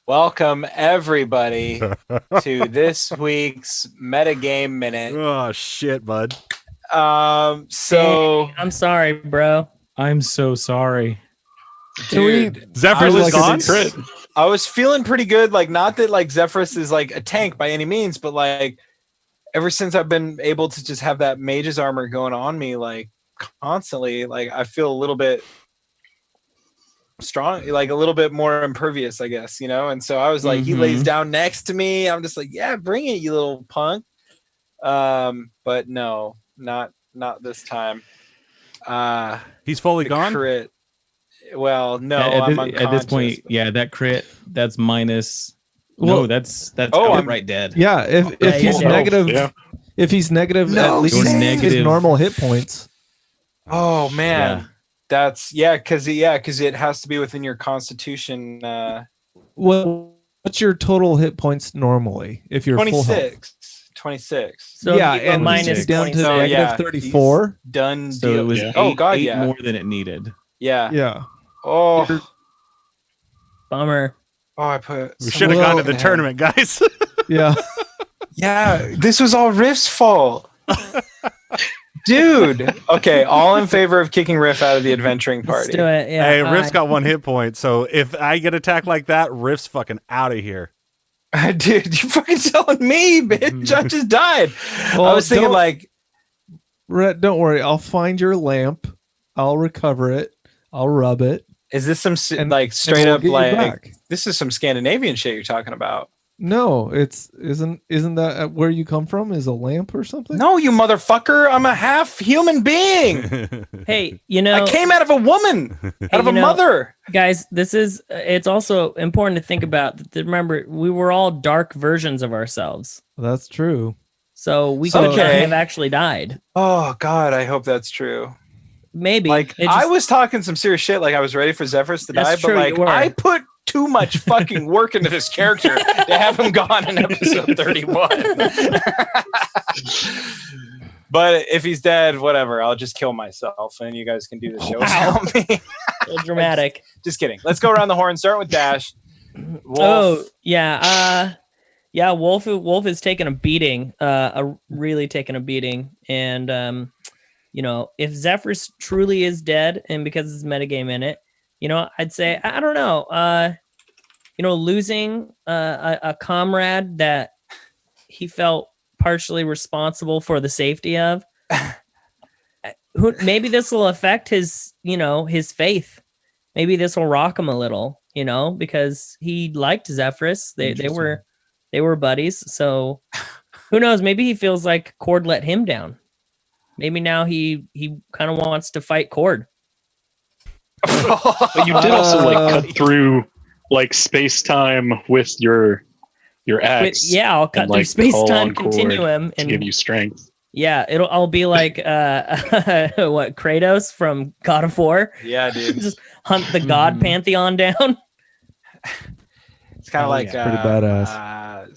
Welcome everybody to this week's Metagame Minute. Oh shit, bud. So Hey, I'm sorry, bro. I'm so sorry. dude, Zephyrus is gone. I was feeling pretty good. Like, not that like Zephyrus is like a tank by any means, but like ever since I've been able to just have that mage's armor going on me like constantly, like I feel a little bit strong, like a little bit more impervious, I guess, you know. And so I was like, he lays down next to me. I'm just like, yeah, bring it, you little punk. But no, not this time. He's fully gone. Crit. Well, no, At, I'm at this point, unconscious. yeah, that crit, that's minus. Well, no, that's I'm outright dead. Yeah, if he's yeah. negative, if he's negative, No, at least you're his negative. normal hit points. Oh man, Yeah. that's because it has to be within your constitution. What's your total hit points normally if you're full health? 26. So Yeah, if you go and minus he's down to 26. Oh, negative yeah. 34. Done. So deal. it was Yeah. eight, God, eight yeah. more than it needed. Yeah. Yeah. Oh, Bummer. I put. We should have Well- gone to the tournament, guys. Yeah. Yeah, this was all Riff's fault. Dude. Okay, all in favor of kicking Riff out of the adventuring Let's party. do it. Yeah. Hey, Riff's aye. got 1 hit point, so if I get attacked like that, Riff's fucking out of here. Dude, you're fucking telling me, bitch. I just died. Well, I was thinking don't- like, Rhett, don't worry. I'll find your lamp. I'll recover it. I'll rub it. is this some And- like straight and we'll up get you like back. this is some Scandinavian shit you're talking about? No, isn't that where you come from? Is a lamp or something? No, you motherfucker. I'm a half human being. Hey, you know, I came out of a woman, out of a you know, mother. guys, it's also important to think about. Remember, we were all dark versions of ourselves. That's true. So we could Okay. not have actually died. Oh God, I hope that's true. Maybe. Like It I just- was talking some serious shit. Like I was ready for Zephyrus to That's die, true, but you like were. I put too much fucking work into this character to have him gone in episode 31. But if he's dead, whatever. I'll just kill myself, and you guys can do the show without me. a little dramatic. Just kidding. Let's go around the horn. Start with Dash. Wolf. Oh yeah, yeah. Wolf is taking a beating, really taking a beating, and you know, if Zephyrus truly is dead, and because it's metagame in it, you know, I'd say I don't know, you know, losing a comrade that he felt partially responsible for the safety of. Maybe this will affect his, you know, his faith. Maybe this will rock him a little, you know, because he liked Zephyrus. They were buddies. So who knows? Maybe he feels like Cord let him down. Maybe now he kind of wants to fight Cord. But you did also like cut through like space time with your axe. Yeah, I'll cut and, through like, space call time on Cord continuum to and give you strength. yeah, I'll be like what, Kratos from God of War. Yeah, dude. Just hunt the god pantheon down. It's kind of like Pretty badass.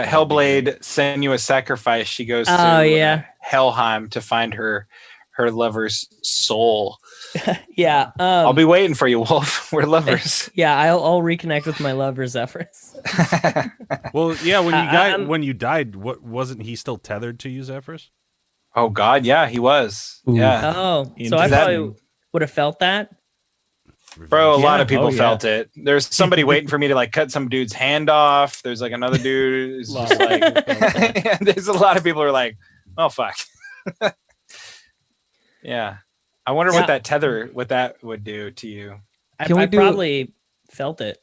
Hellblade Senua's Sacrifice. She goes to Helheim to find her lover's soul. Yeah. I'll be waiting for you, Wolf. We're lovers. Yeah, I'll reconnect with my lover Zephyrus. Well, yeah. I'm- When you died, what wasn't he still tethered to you, Zephyrus? Oh God, yeah, he was. Ooh. Yeah, Oh, so I Does that- probably would have felt that. bro. A lot Yeah. of people Oh, yeah. felt it. There's somebody waiting for me to like cut some dude's hand off. There's like another dude who's just like. There's a lot of people who are like, oh fuck. Yeah, I wonder Yeah. what that would do to you. Can we I do- probably felt it.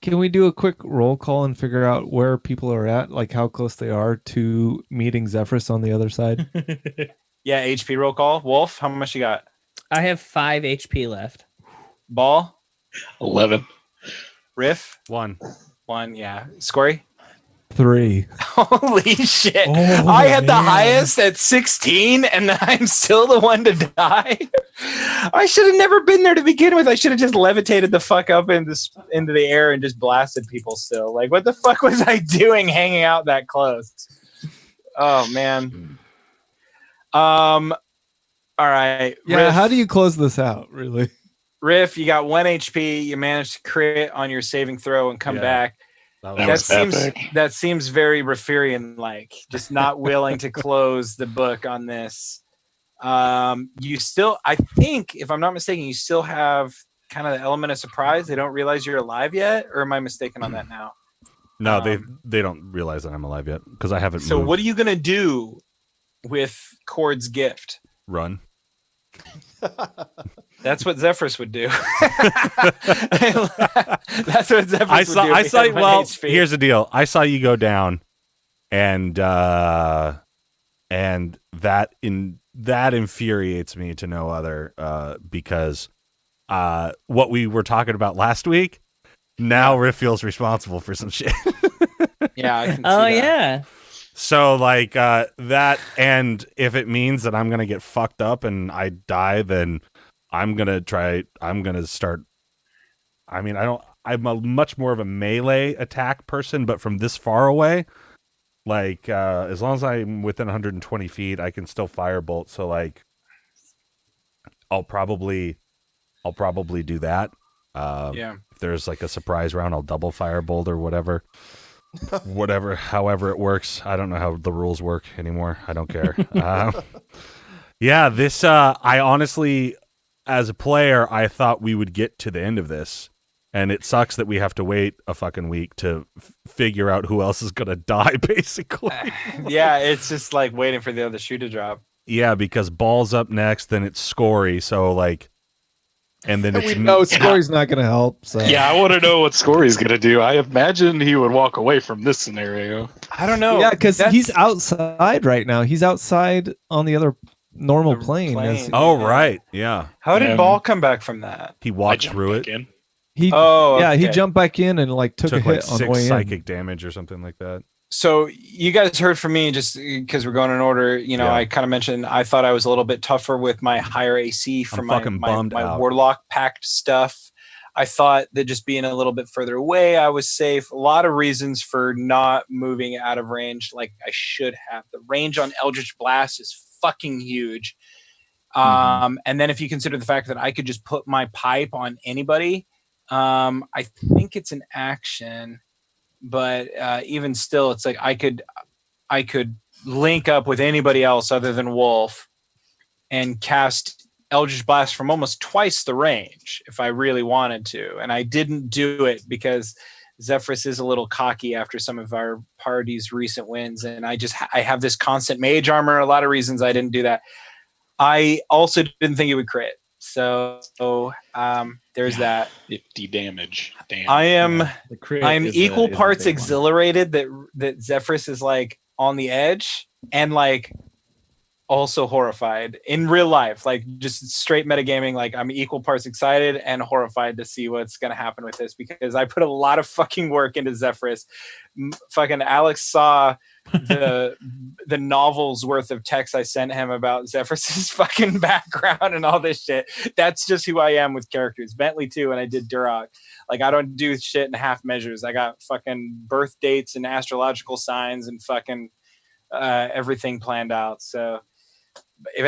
Can we do a quick roll call and figure out where people are at, like how close they are to meeting Zephyrus on the other side? Yeah, HP roll call. Wolf, how much you got? I have 5 HP left. Ball, 11. Riff, 1. 1. Yeah, Scory. 3. Holy shit! Oh, I had the man. highest at 16, and I'm still the one to die. I should have never been there to begin with. I should have just levitated the fuck up into the air and just blasted people. Still, like, what the fuck was I doing, hanging out that close? Oh man. All right. Yeah, Riff. how do you close this out, really? Riff, you got 1 HP. You managed to crit on your saving throw and come Yeah. back. That was epic. That seems very Rafirian-like, just not willing to close the book on this. You still, I think, if I'm not mistaken, you still have kind of the element of surprise. They don't realize you're alive yet, or am I mistaken on that now? No, they don't realize that I'm alive yet because I haven't So moved. what are you gonna do with Cord's gift? Run. That's what Zephyrus would do. That's what Zephyrus I would saw. do. I if he saw. had one Well, HP. here's the deal. I saw you go down, and that infuriates me to no other. Because what we were talking about last week. Now Riff feels responsible for some shit. Yeah. I can see Oh that. yeah. So like that, and if it means that I'm gonna get fucked up and I die, then I'm gonna start. I mean, I'm a much more of a melee attack person, but from this far away, like as long as I'm within 120 feet, I can still firebolt. So like, I'll probably do that. Yeah. If there's like a surprise round, I'll double firebolt or whatever. However it works. I don't know how the rules work anymore. I don't care. Yeah, this I honestly, as a player, I thought we would get to the end of this, and it sucks that we have to wait a fucking week to figure out who else is gonna die, basically. Yeah, it's just like waiting for the other shoe to drop. Yeah, because Ball's up next, then it's Scory, so like, and then We it's know Scory's not going to help. So Yeah, I want to know what Scory's going to do. I imagine he would walk away from this scenario. I don't know. yeah, because That's- he's outside right now. He's outside on the other normal The plane. plane. Oh right, yeah. How did Yeah. Ball come back from that? He I walked jumped through back it. in. He Oh, yeah, he okay. jumped back in and like took a Took hit like on the 6 way psychic damage or something like that. So you guys heard from me just because we're going in order. You know, Yeah. I kind of mentioned I thought I was a little bit tougher with my higher AC for I'm my fucking bummed out. Warlock packed stuff. I thought that just being a little bit further away, I was safe. A lot of reasons for not moving out of range like I should have. The range on Eldritch Blast is fucking huge. And then if you consider the fact that I could just put my pipe on anybody, I think it's an action. But even still, it's like I could link up with anybody else other than Wolf and cast Eldritch Blast from almost twice the range if I really wanted to. And I didn't do it because Zephyrus is a little cocky after some of our party's recent wins. And I have this constant mage armor. A lot of reasons I didn't do that. I also didn't think it would crit. So there's that. 50 damage. Damn. I'm is equal a parts big one. exhilarated that Zephyrus is like on the edge and like also horrified in real life, like just straight metagaming. Like I'm equal parts excited and horrified to see what's going to happen with this because I put a lot of fucking work into Zephyrus. Fucking Alex saw the novel's worth of text I sent him about Zephyrus's fucking background and all this shit. That's just who I am with characters. Bentley too, and I did Duroc. Like I don't do shit in half measures. I got fucking birth dates and astrological signs and fucking everything planned out. So if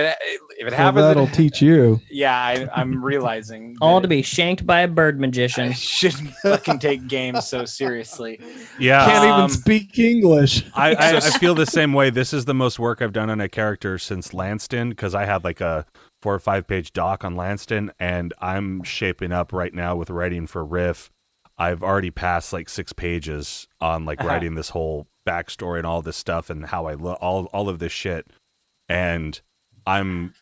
it happens, that'll teach you. Yeah, I'm realizing All that to be shanked by a bird I magician. shouldn't fucking take games so seriously. Yeah, Can't even Um, speak English. I feel the same way. This is the most work I've done on a character since Lanston because I had like a 4 or 5 page doc on Lanston, and I'm shaping up right now with writing for Riff. I've already passed like 6 pages on like writing this whole backstory and all this stuff and how I look, all of this shit, and I'm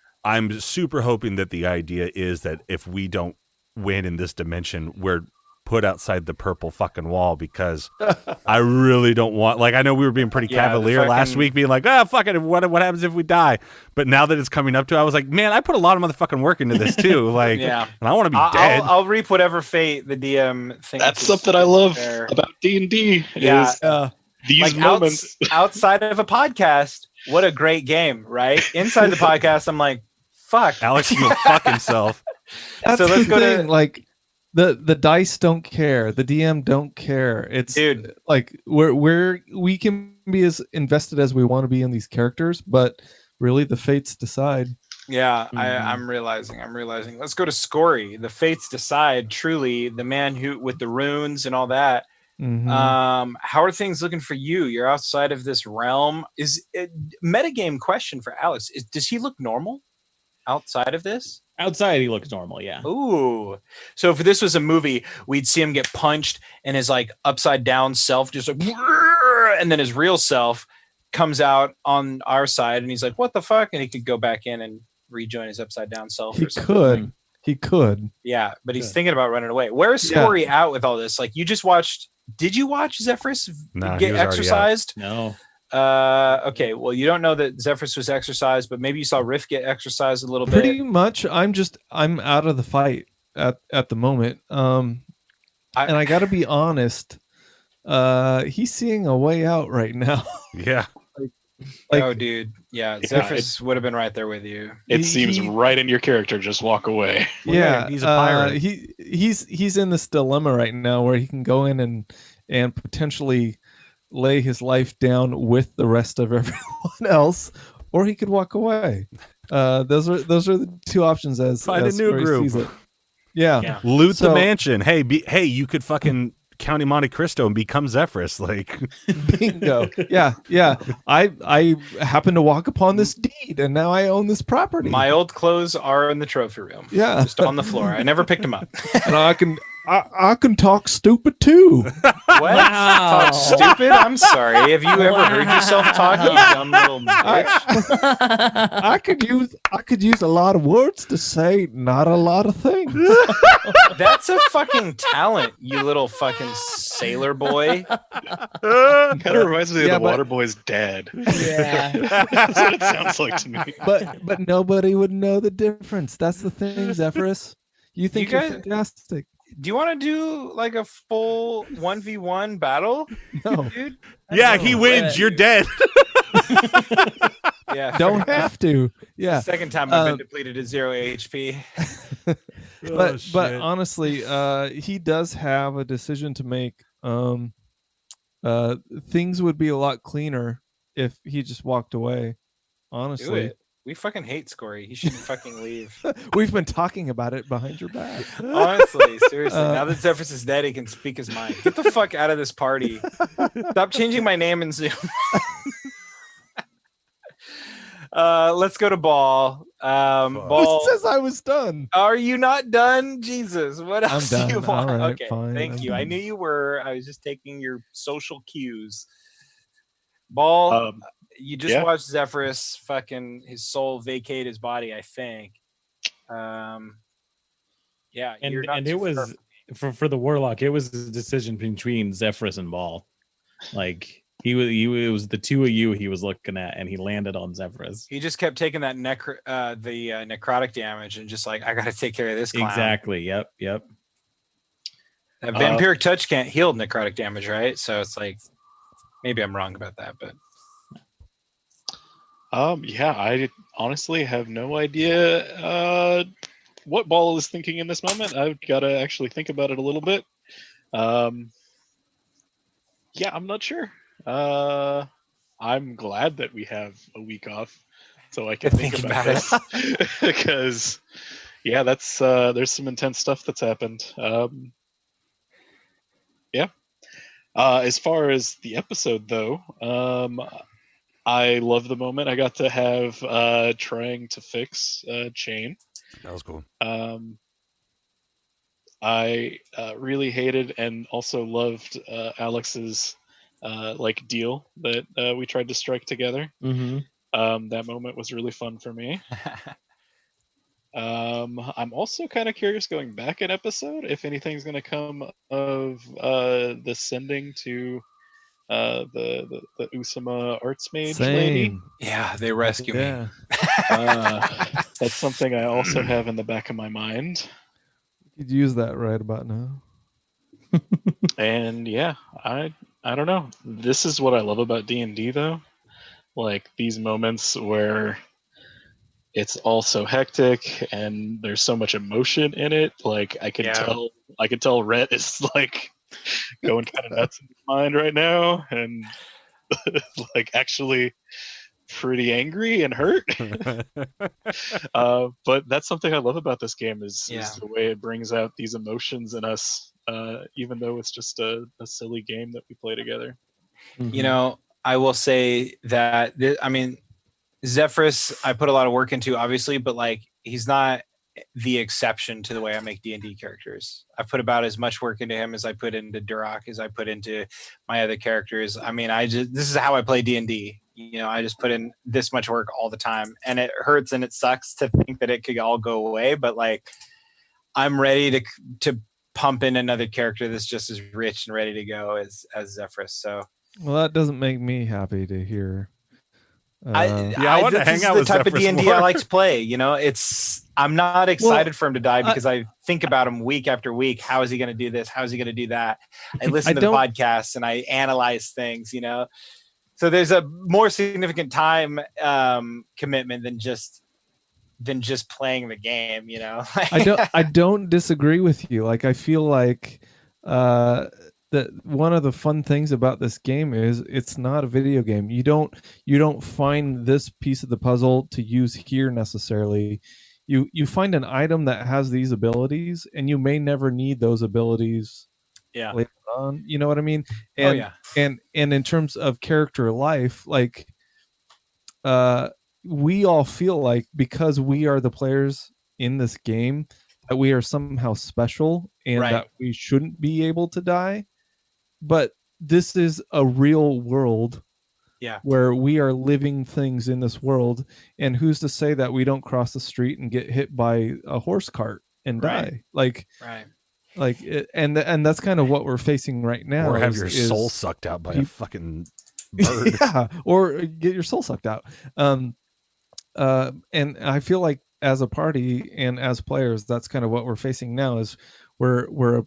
super hoping that the idea is that if we don't win in this dimension, we're put outside the purple fucking wall because I really don't want, like, I know we were being pretty Yeah, the cavalier last fucking- week being like, fuck it, what happens if we die? But now that it's coming up to it, I was like, man, I put a lot of motherfucking work into this too. Like, Yeah. and I want to be dead. I'll reap whatever fate the DM thinks. That's is something I love fair. about D&D Yeah. is these Like moments. outside of a podcast, what a great game, right? Inside the podcast, I'm like, fuck. Alex can go fuck himself. That's So let's the go to- thing. Like the dice don't care. The DM don't care. It's Dude. like we can be as invested as we want to be in these characters, but really the fates decide. Yeah, Mhm. I'm realizing. Let's go to Scory. The fates decide. Truly, the man who with the runes and all that. Mhm. How are things looking for you? You're outside of this realm. Is it metagame question for Alex? Does he look normal outside of this? Outside, he looks normal. Yeah. Ooh. So if this was a movie, we'd see him get punched and his like upside down self just like, and then his real self comes out on our side and he's like, what the fuck? And he could go back in and rejoin his upside down self He or something. could. He could. Yeah, but he's Good. thinking about running away. Where's Yeah. Scory out with all this? Like you just watched, did you watch Zephyrus No, he get was already out. exercised? No. Okay, well you don't know that Zephyrus was exercised, but maybe you saw Riff get exercised a little Pretty bit. much. I'm out of the fight at the moment. And I got to be honest. He's seeing a way out right now. Yeah. Like- oh dude. Yeah, Yeah, Zephyrus would have been right there with you. It He- seems he- right in your character. Just walk away. Well, yeah, he's a pirate. He's in this dilemma right now where he can go in and potentially lay his life down with the rest of everyone else, or he could walk away. Those are the two options as Find a as new Corey group. sees it. Yeah. Yeah. Loot the So- mansion. Hey, you could fucking County Monte Cristo and become Zephyrus. Like, Bingo. Yeah. I happen to walk upon this deed, and now I own this property. My old clothes are in the trophy room. Yeah. Just on the floor. I never picked them up. And I can talk stupid too. What? Wow. Talk stupid? I'm sorry. Have you ever heard yourself talk, you dumb little bitch? I could use a lot of words to say not a lot of things. That's a fucking talent, you little fucking sailor boy. Kind of reminds me Yeah, of the but- Water Boy's dad. Yeah. That's what it sounds like to me. But nobody would know the difference. That's the thing, Zephyrus. You think You you're guys- fantastic. Do you want to do like a full 1v1 battle, No, dude? yeah, know, he wins. but- You're dead. Yeah. don't have to. Yeah. Second time I've been depleted at 0 HP. But honestly, he does have a decision to make. Things would be a lot cleaner if he just walked away. Do Honestly, it. We fucking hate Scory. He should fucking leave. we've been talking about it behind your back. Honestly, seriously. Uh, Now that Zephyrus is dead, he can speak his mind. Get the fuck out of this party. Stop changing my name in Zoom. Let's go to Ball. Ball. Who says I was done? Are you not done? Jesus, what I'm else do you done. want? All right, Okay, fine, thank I'm you. I done. knew you were. I was just taking your social cues. Ball, you just yeah. watched Zephyrus fucking his soul vacate his body, I think. Yeah, you're not And it too was far- for the Warlock, it was a decision between Zephyrus and Ball. Like it was the two of you he was looking at, and he landed on Zephyrus. He just kept taking that necrotic damage and just like, I gotta take care of this clown. Exactly. Yep. That vampiric touch can't heal necrotic damage, right? So it's like, maybe I'm wrong about that, but Yeah, I honestly have no idea what Ball is thinking in this moment. I've got to actually think about it a little bit. Yeah, I'm not sure. I'm glad that we have a week off so I can think about this because, yeah, that's there's some intense stuff that's happened. Yeah. As far as the episode, though, I love the moment I got to have trying to fix Chain. That was cool. I really hated and also loved Alex's like deal that we tried to strike together. Mm-hmm. That moment was really fun for me. I'm also kind of curious going back an episode if anything's going to come of the sending to the Usama arts mage lady. Same. yeah, they rescue me. Yeah. That's something I also have in the back of my mind. Could use that right about now. And yeah, I don't know. This is what I love about D&D though. Like these moments where it's all so hectic and there's so much emotion in it. Like I can tell Rhett is like going kind of nuts in his mind right now and like actually pretty angry and hurt. But that's something I love about this game is the way it brings out these emotions in us, even though it's just a silly game that we play together. You know, I will say that Zephyrus, I put a lot of work into, obviously, but like he's not the exception to the way I make D&D characters. I put about as much work into him as I put into Duroc, as I put into my other characters. I mean, this is how I play D&D. You know, I just put in this much work all the time, and it hurts and it sucks to think that it could all go away. But like, I'm ready to pump in another character that's just as rich and ready to go as Zephyrus. So, well, that doesn't make me happy to hear. I want to hang out with the type Zephyrus of D&D more. I like to play. You know, I'm not excited for him to die because I think about him week after week. How is he going to do this? How is he going to do that? I listen to the podcasts and I analyze things, you know? So there's a more significant time commitment than just playing the game, you know? I don't disagree with you. Like, I feel like that one of the fun things about this game is it's not a video game. You don't find this piece of the puzzle to use here necessarily. You find an item that has these abilities, and you may never need those abilities later on. You know what I mean? And and in terms of character life, like we all feel like because we are the players in this game that we are somehow special and that we shouldn't be able to die. But this is a real world where we are living things in this world. And who's to say that we don't cross the street and get hit by a horse cart and die? And that's kind of what we're facing right now. Or have your soul sucked out by a fucking bird. Or get your soul sucked out. And I feel like as a party and as players, that's kind of what we're facing now is we're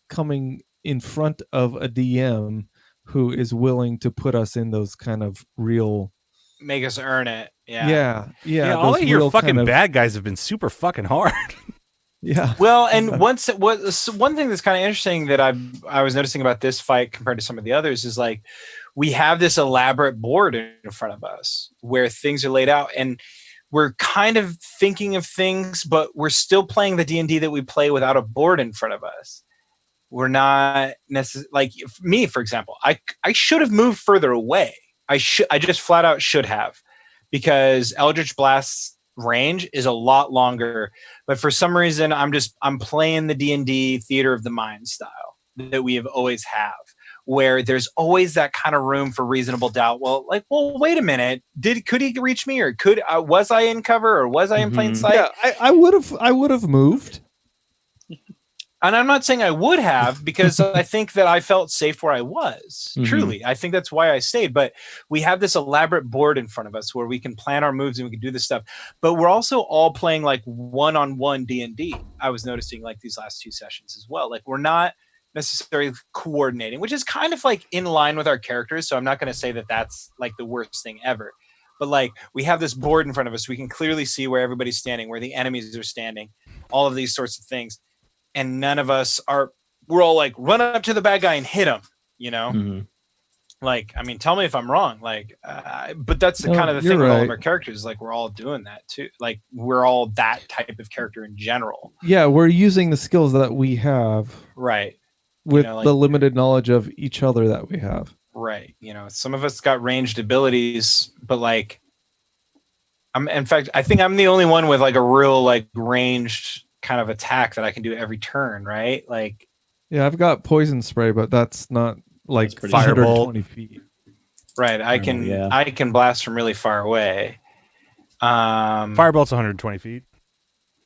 coming in front of a DM who is willing to put us in those kind of real, make us earn it. Yeah. All of your fucking bad guys have been super fucking hard. Yeah. Well, and one thing that's kind of interesting that I was noticing about this fight compared to some of the others is like we have this elaborate board in front of us where things are laid out, and we're kind of thinking of things, but we're still playing the D&D that we play without a board in front of us. We're not necessarily like me, for example. I should have moved further away. I just flat out should have, because Eldritch Blast's range is a lot longer. But for some reason, I'm playing the D&D theater of the mind style that we have always have, where there's always that kind of room for reasonable doubt. Well, wait a minute. Could he reach me, or was I in cover, or was I in plain sight? Yeah, I would have moved. And I'm not saying I would have, because I think that I felt safe where I was. Truly, I think that's why I stayed. But we have this elaborate board in front of us where we can plan our moves and we can do this stuff. But we're also all playing like one-on-one D&D. I was noticing like these last two sessions as well. Like we're not necessarily coordinating, which is kind of like in line with our characters. So I'm not going to say that that's like the worst thing ever. But like we have this board in front of us. We can clearly see where everybody's standing, where the enemies are standing, all of these sorts of things. And none of us we're all like, run up to the bad guy and hit him, you know? Like, I mean, tell me if I'm wrong. Like, but that's the kind of the thing with all of our characters. Like, we're all doing that too. Like, we're all that type of character in general. Yeah, we're using the skills that we have. Right. With the limited knowledge of each other that we have. Right. You know, some of us got ranged abilities, but like, in fact, I think I'm the only one with like a real like ranged kind of attack that I can do every turn, right? Like, yeah, I've got poison spray, but that's not like firebolt 120 feet. Right. I can blast from really far away. Firebolt's 120 feet.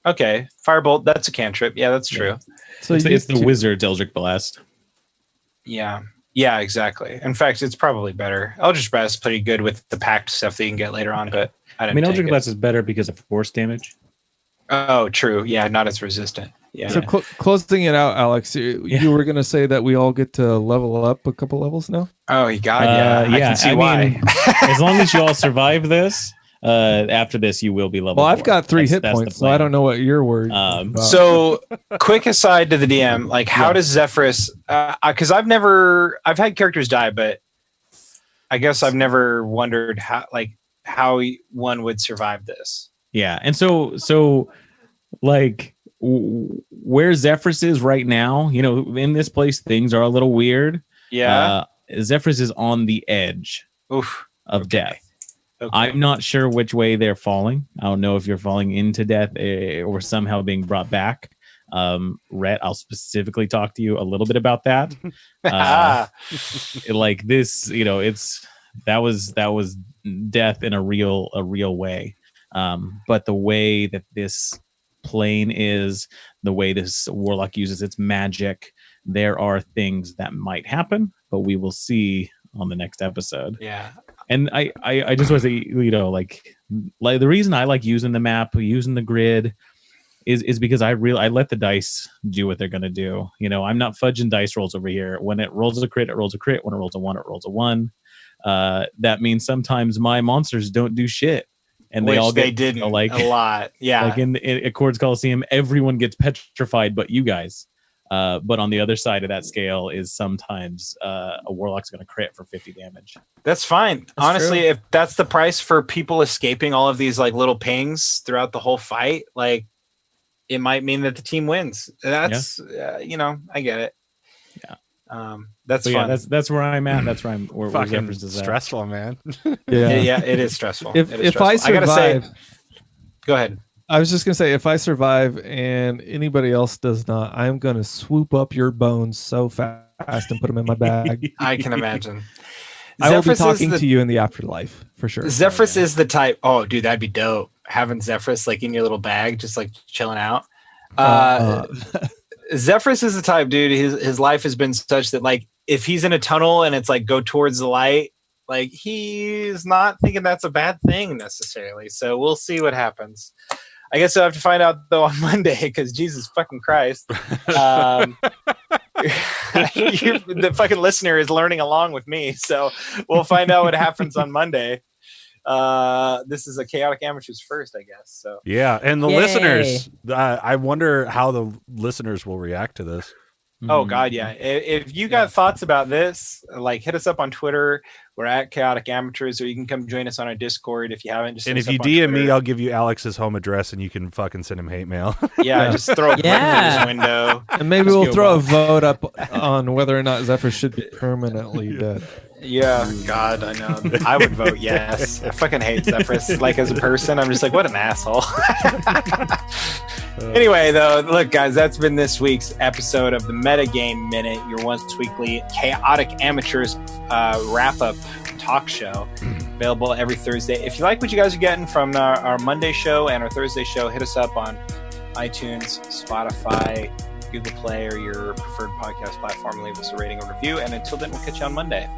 Okay, firebolt. That's a cantrip. Yeah, that's true. So it's the wizard's Eldritch Blast. Yeah, exactly. In fact, it's probably better. Eldritch Blast is pretty good with the packed stuff that you can get later on, but I mean, Eldritch Blast is better because of force damage. Oh, true. Yeah, not as resistant. Yeah. So closing it out, Alex, you were going to say that we all get to level up a couple levels now? Oh, God, yeah. I can see why. Mean, as long as you all survive this, after this, you will be level 4. I've got 3 hit points, so I don't know what you're worried about. So, quick aside to the DM, like, how does Zephyrus... Because I've had characters die, but I guess I've never wondered how, like, one would survive this. Yeah, and so like where Zephyrus is right now, you know, in this place things are a little weird. Yeah. Zephyrus is on the edge Oof. of death. Okay. I'm not sure which way they're falling. I don't know if you're falling into death or somehow being brought back. Rhett, I'll specifically talk to you a little bit about that. Like this, you know, that was death in a real way. But the way that this plane is, the way this warlock uses its magic, there are things that might happen, but we will see on the next episode. Yeah. And I just want to say, you know, like the reason I like using the map, using the grid is because I let the dice do what they're going to do. You know, I'm not fudging dice rolls over here. When it rolls a crit, it rolls a crit. When it rolls a 1, it rolls a 1. That means sometimes my monsters don't do shit. And Which they all get, they didn't, you know, like a lot. Yeah. Like in Accords Coliseum, everyone gets petrified but you guys. But on the other side of that scale is sometimes a warlock's going to crit for 50 damage. That's fine. Honestly, true. if that's the price for people escaping all of these like little pings throughout the whole fight, like it might mean that the team wins. That's you know, I get it. Yeah. That's So fun. yeah, that's where I'm at. That's where where Fucking Zephyrus is at. stressful, man. yeah, it is stressful. If It is I stressful. gotta say, survive, go ahead. I was just gonna say, if I survive and anybody else does not, I'm gonna swoop up your bones so fast and put them in my bag. I can imagine. I will be Zephyrus is talking the- to you in the afterlife for sure. Zephyrus is the type. Oh, dude, that'd be dope. Having Zephyrus like in your little bag, just like chilling out. Zephyrus is the type, dude. His life has been such that like if he's in a tunnel and it's like go towards the light, like he's not thinking that's a bad thing necessarily. So we'll see what happens. I guess I'll have to find out though on Monday because Jesus fucking Christ. The fucking listener is learning along with me. So we'll find out what happens on Monday. This is a Chaotic Amateurs first, I guess. So Yeah, and the Yay. listeners, I wonder how the listeners will react to this. Oh God, yeah. If you got thoughts about this, like hit us up on Twitter. We're at Chaotic Amateurs, or you can come join us on our Discord if you haven't. Just And hit if us you up on DM me, Twitter. I'll give you Alex's home address, and you can fucking send him hate mail. Yeah, just throw a brick Yeah. through his window. And maybe Just we'll go throw a back. vote up on whether or not Zephyr should be permanently dead. Yeah, God, I know. I would vote yes. I fucking hate Zephyrus. Like as a person, I'm just like, what an asshole. Anyway, though, look, guys, that's been this week's episode of the Metagame Minute, your once weekly Chaotic Amateurs wrap-up talk show, available every Thursday. If you like what you guys are getting from our Monday show and our Thursday show, hit us up on iTunes, Spotify, Google Play, or your preferred podcast platform. Leave us a rating or review. And until then, we'll catch you on Monday.